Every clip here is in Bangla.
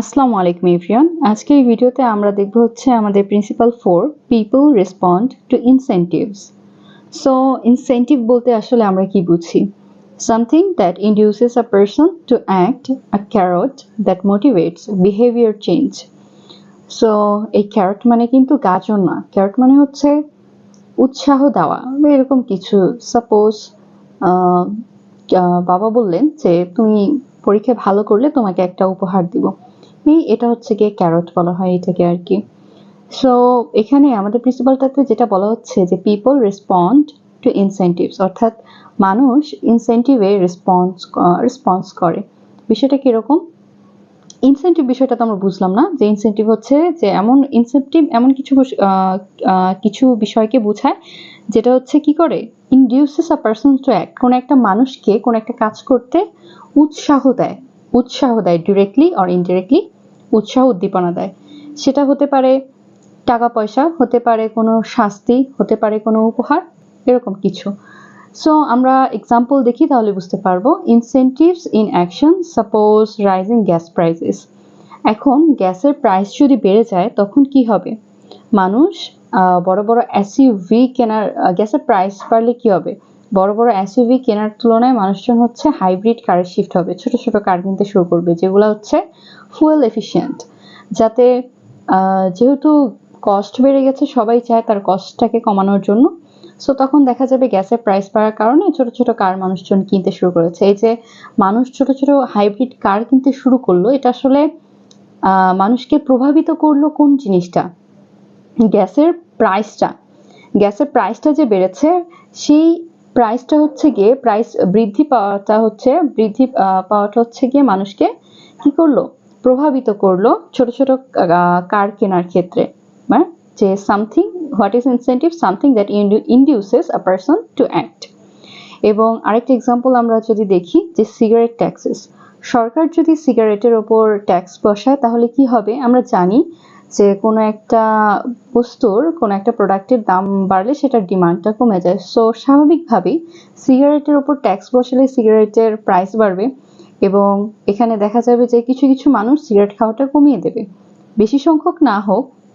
আসসালামু আলাইকুম এভরিওয়ান। আজকে এই ভিডিওতে আমরা দেখব হচ্ছে আমাদের principal 4 people respond to incentives. So incentive বলতে আসলে আমরা কি বুঝি? Something that induces a person to act, a carrot that motivates behaviour change. So এই ক্যারট মানে কিন্তু গাজর না, ক্যারট মানে হচ্ছে উৎসাহ দেওয়া বা এরকম কিছু। সাপোজ বাবা বললেন যে তুমি পরীক্ষায় ভালো করলে তোমাকে একটা উপহার দিব, এটা হচ্ছে গিয়ে ক্যারট বলা হয় এটাকে আর কি। সো এখানে আমাদের প্রিন্সিপালটাতে যেটা বলা হচ্ছে যে পিপল রেসপন্ড টু ইনসেন্টিভস, অর্থাৎ মানুষ ইনসেন্টিভে রেসপন্স করে। বিষয়টা কিরকম? ইনসেন্টিভ বিষয়টা তো আমরা বুঝলাম না, যে ইনসেন্টিভ হচ্ছে যে এমন ইনসেন্টিভ এমন কিছু বিষয়কে বোঝায় যেটা হচ্ছে কি করে, ইনডিউসেস আ পারসন টু অ্যাক্ট, কোন একটা মানুষকে কোন একটা কাজ করতে উৎসাহ দেয় ডিরেক্টলি অর ইনডিরেক্টলি, উৎসাহ উদ্দীপনা দেয়। সেটা হতে পারে টাকা পয়সা, হতে পারে কোনো শাস্তি, হতে পারে কোনো উপহার, এরকম কিছু। সো আমরা এক্সাম্পল দেখি তাহলে বুঝতে পারবো। Incentives in action, suppose rising gas prices. এখন গ্যাসের প্রাইস যদি বেড়ে যায় তখন কি হবে? মানুষ বড় বড় এসইউভি কেনার, গ্যাসের প্রাইস বাড়লে কি হবে? বড় বড় এসইউভি কেনার তুলনায় মানুষজন হচ্ছে হাইব্রিড কারে শিফট হবে, ছোট ছোট কার কিনতে শুরু করবে যেগুলো হচ্ছে ফুয়েল এফিশিয়েন্ট। যাতে যেহেতু কস্ট বেড়ে গেছে, সবাই চায় তার কস্টটাকে কমানোর জন্য। সো তখন দেখা যাবে গ্যাসের প্রাইস বাড়ার কারণে ছোট ছোট কার মানুষজন কিনতে শুরু করেছে। এই যে মানুষ ছোট ছোট হাইব্রিড কার কিনতে শুরু করলো, এটা আসলে মানুষকে প্রভাবিত করলো কোন জিনিসটা? গ্যাসের প্রাইসটা। গ্যাসের প্রাইসটা যে বেড়েছে, সেই প্রাইসটা হচ্ছে গিয়ে বৃদ্ধি পাওয়াটা হচ্ছে গিয়ে মানুষকে কি করলো? প্রভাবিত করলো ছোট ছোট কার কেনার ক্ষেত্রে। মানে যে something, what is incentive? Something that induces a person to act. এবং আরেকটা এক্সাম্পল আমরা যদি দেখি যে সিগারেট ট্যাক্সেস। সরকার যদি সিগারেটের ওপর ট্যাক্স বসায় তাহলে কি হবে? আমরা জানি যে কোনো একটা বস্তুর, কোনো একটা প্রোডাক্টের দাম বাড়লে সেটার ডিমান্ডটা কমে যায়। সো স্বাভাবিকভাবেই সিগারেটের ওপর ট্যাক্স বসালে সিগারেটের প্রাইস বাড়বে, এবং এখানে দেখা যাবে যে কিছু কিছু মানুষ সিগারেট খাওয়াটা কমিয়ে দেবে। বেশি সংখ্যক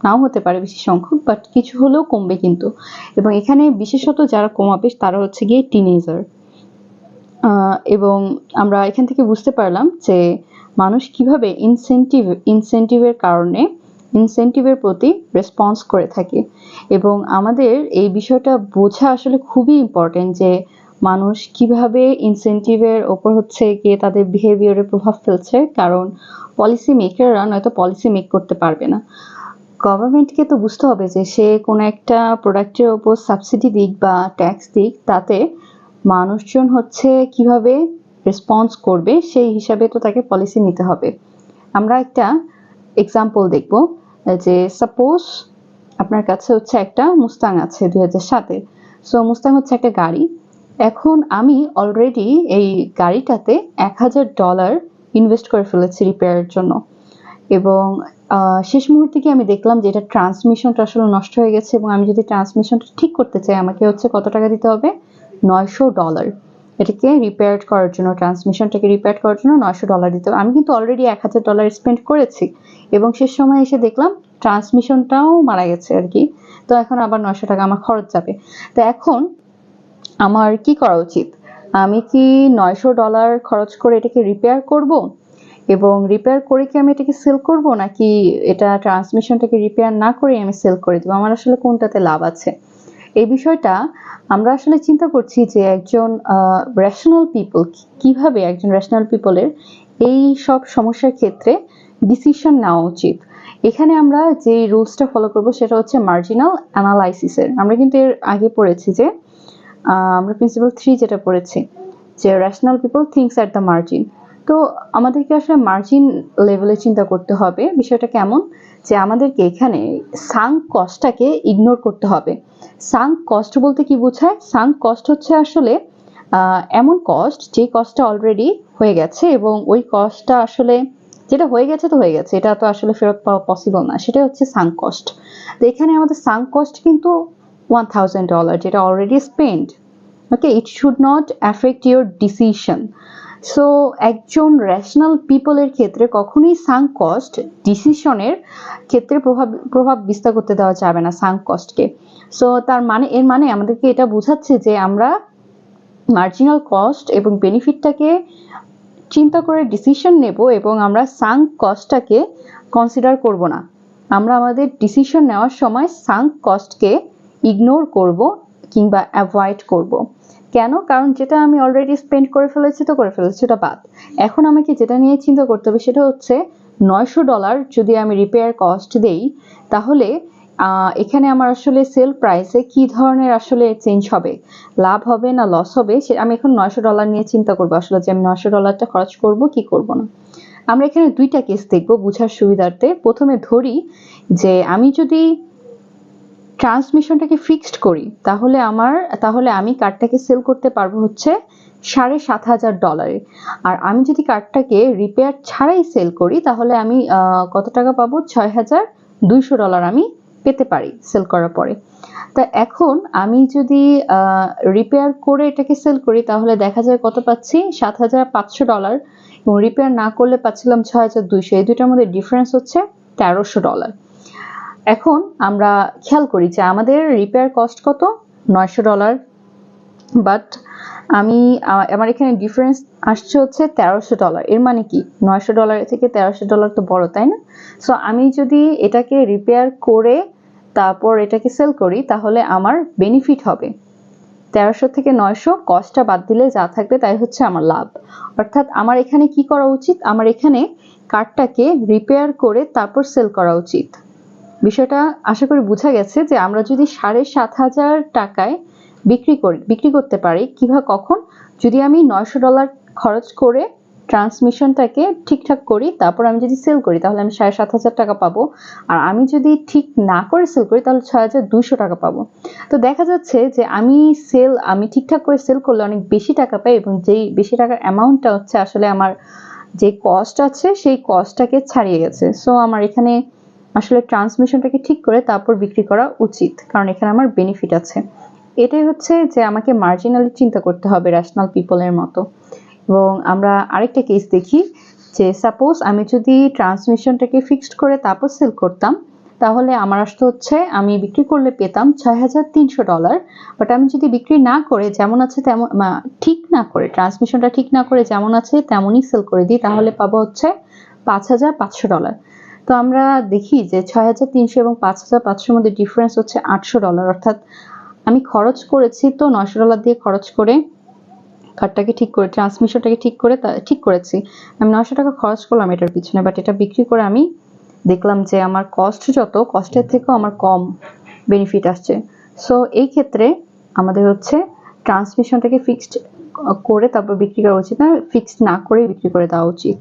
নাও হতে পারে বেশি সংখ্যক, বাট কিছু হলেও কমবে কিন্তু। এবং এখানে বিশেষত যারা কমাবে তারা হচ্ছে গিয়ে টিনেজার। এবং আমরা এখান থেকে বুঝতে পারলাম যে মানুষ কিভাবে ইনসেন্টিভের কারণে ইনসেন্টিভের প্রতি রেসপন্স করে থাকে। এবং আমাদের এই বিষয়টা বোঝা আসলে খুবই ইম্পর্টেন্ট যে মানুষ কিভাবে ইনসেন্টিভের ওপর হচ্ছে গিয়ে তাদের বিহেভিয়ারে প্রভাব ফেলছে, কারণ পলিসি মেকাররা নয়তো পলিসি মেক করতে পারবে না। গভর্নমেন্টকে তো বুঝতে হবে যে সে কোনো একটা প্রোডাক্টের ওপর সাবসিডি দিক বা ট্যাক্স দিক, তাতে মানুষজন হচ্ছে কিভাবে রেসপন্স করবে সেই হিসাবে তো তাকে পলিসি নিতে হবে। আমরা একটা এক্সাম্পল দেখব, যে সাপোজ আপনার কাছে হচ্ছে একটা মুস্তাং আছে 2007-এর। সো মুস্তাং হচ্ছে একটা গাড়ি। এখন আমি অলরেডি এই গাড়িটাতে $1000 ইনভেস্ট করে ফেলেছি রিপেয়ারের জন্য, এবং শেষ মুহূর্তে গিয়ে আমি দেখলাম যে এটা ট্রান্সমিশনটা আসলে নষ্ট হয়ে গেছে, এবং আমি যদি ট্রান্সমিশনটা ঠিক করতে চাই আমাকে হচ্ছে কত টাকা দিতে হবে? $900। এটাকে রিপেয়ার করার জন্য, ট্রান্সমিশনটাকে রিপেয়ার করার জন্য $900 দিতে হবে। আমি কিন্তু অলরেডি $1000 স্পেন্ড করেছি, এবং শেষ সময় এসে দেখলাম ট্রান্সমিশনটাও মারা গেছে আর কি। তো এখন আবার $900 আমার খরচ যাবে। তো এখন আমার কি করা উচিত? আমি কি $900 খরচ করে এটাকে রিপেয়ার করব, এবং রিপেয়ার করে কি আমি এটাকে সেল করব, নাকি এটা ট্রান্সমিশনটাকে রিপেয়ার না করে আমি সেল করে দেবো? আমার আসলে কোনটাতে লাভ আছে? এই বিষয়টা আমরা আসলে চিন্তা করছি যে একজন রেশনাল পিপল কিভাবে, একজন রেশনাল পিপলের এই সব সমস্যার ক্ষেত্রে ডিসিশন নেওয়া উচিত। এখানে আমরা যে রুলসটা ফলো করব সেটা হচ্ছে মার্জিনাল অ্যানালাইসিসের। আমরা কিন্তু এর আগে পড়েছি যে আমরা প্রিন্সিপাল 3 যেটা পড়েছি যে rational people thinks at the margin. তো আমাদেরকে আসলে মার্জিন লেভেলে চিন্তা করতে হবে। বিষয়টা কেমন? যে আমাদেরকে এখানে সাঙ্ক কস্টটাকে ইগনোর করতে হবে। সাঙ্ক কস্ট বলতে কি বোঝায়? সাঙ্ক কস্ট হচ্ছে আসলে এমন কস্ট যে কস্টটা অলরেডি হয়ে গেছে, এবং ওই কস্টটা আসলে যেটা হয়ে গেছে তো হয়ে গেছে, এটা তো আসলে ফেরত পাওয়া পসিবল না, সেটা হচ্ছে সাঙ্ক কস্ট। তো এখানে আমাদের সাঙ্ক কস্ট কিন্তু $1000, যেটা already spend. Okay, it should not affect your decision. So একজন রেশনাল পিপলের ক্ষেত্রে কখনোই সাঙ্ক কস্ট ডিসিশনের ক্ষেত্রে প্রভাব বিস্তার করতে দেওয়া যাবে না সাঙ্ক কস্টকে। সো এর মানে আমাদেরকে এটা বোঝাচ্ছে যে আমরা মার্জিনাল কস্ট এবং বেনিফিটটাকে চিন্তা করে ডিসিশন নেব এবং আমরা সাঙ্ক কস্টটাকে কনসিডার করব না। আমরা আমাদের ডিসিশন নেওয়ার সময় সাঙ্ক কস্টকে ইগনোর করব কিংবা অ্যাভয়েড করব। কেন? কারণ যেটা আমি অলরেডি স্পেন্ড করে ফেলেছি তো করে ফেলেছি, ওটা বাদ। এখন আমাকে যেটা নিয়ে চিন্তা করতে হবে সেটা হচ্ছে $900 যদি আমি রিপেয়ার কস্ট দেই, তাহলে এখানে আমার আসলে সেল প্রাইসে কি ধরনের আসলে চেঞ্জ হবে, লাভ হবে না লস হবে, আমি এখন $900 নিয়ে চিন্তা করবো আসলে যে আমি $900টা খরচ করব কি করব না। আমরা এখানে দুইটা কেস দেখবো বোঝার সুবিধার্থে। প্রথমে ধরি যে আমি যদি ট্রান্সমিশনটাকে ফিক্সড করি তাহলে আমি কার্ডটাকে সেল করতে পারবো হচ্ছে $7,500। আর আমি যদি কার্ডটাকে রিপেয়ার ছাড়াই সেল করি তাহলে আমি কত টাকা পাবো? $6,200 আমি পেতে পারি সেল করার পরে। তা এখন আমি যদি রিপেয়ার করে এটাকে সেল করি তাহলে দেখা যায় কত পাচ্ছি? $7,500 এবং রিপেয়ার না করলে পাচ্ছিলাম 6,200। এই দুইটার মধ্যে ডিফারেন্স হচ্ছে $1,300। এখন আমরা খেয়াল করি যে আমাদের রিপেয়ার কস্ট কত? $900, বাট আমার এখানে ডিফারেন্স আসছে হচ্ছে $1,300। এর মানে কি $900 থেকে $1,300 তো বড়, তাই না? সো আমি যদি এটাকে রিপেয়ার করে তারপর এটাকে সেল করি তাহলে আমার বেনিফিট হবে। 1300 থেকে 900 কস্টটা বাদ দিলে যা থাকবে তাই হচ্ছে আমার লাভ। অর্থাৎ আমার এখানে কি করা উচিত? আমার এখানে কার্ডটাকে রিপেয়ার করে তারপর সেল করা উচিত। বিষয়টা আশা করি বোঝা গেছে যে আমরা যদি $7,500 বিক্রি করতে পারি কিভাবে, কখন? যদি আমি $900 খরচ করে ট্রান্সমিশনটাকে ঠিকঠাক করি তারপর আমি যদি সেল করি তাহলে আমি $7,500 পাবো। আর আমি যদি ঠিক না করে সেল করি তাহলে $6,200 পাবো। তো দেখা যাচ্ছে যে আমি ঠিকঠাক করে সেল করলে অনেক বেশি টাকা পাই এবং যেই বেশি টাকার অ্যামাউন্টটা হচ্ছে আসলে আমার যে কস্ট আছে সেই কস্টটাকে ছাড়িয়ে গেছে। সো আমার এখানে আসলে ট্রান্সমিশনটাকে ঠিক করে তারপর বিক্রি করা উচিত, কারণ এখানে আমার বেনিফিট আছে। এটাই হচ্ছে যে আমাকে মার্জিনালি চিন্তা করতে হবে রেশনাল পিপলের মতো। এবং আমরা আরেকটা কেস দেখি যে সাপোজ আমি যদি ট্রান্সমিশনটাকে ফিক্সড করে তারপর সেল করতাম তাহলে আমার আসতে হচ্ছে আমি বিক্রি করলে পেতাম $6,300। বাট আমি যদি বিক্রি না করে যেমন আছে তেমন ঠিক না করে ট্রান্সমিশনটা ঠিক না করে যেমন আছে তেমনই সেল করে দিই তাহলে পাবো হচ্ছে $5,500। তো আমরা দেখি যে 6,300 এবং 5,500 মধ্যে ডিফারেন্স হচ্ছে $800। অর্থাৎ আমি খরচ করেছি তো $900 দিয়ে খরচ করে কার্ডটাকে ঠিক করে ট্রান্সমিশনটাকে ঠিক করেছি। আমি $900 খরচ করলাম এটার পিছনে, বাট এটা বিক্রি করে আমি দেখলাম যে আমার কস্টের থেকেও আমার কম বেনিফিট আসছে। সো এই ক্ষেত্রে আমাদের হচ্ছে ট্রান্সমিশনটাকে ফিক্সড করে তারপর বিক্রি করা উচিত না, ফিক্সড না করে বিক্রি করে দেওয়া উচিত।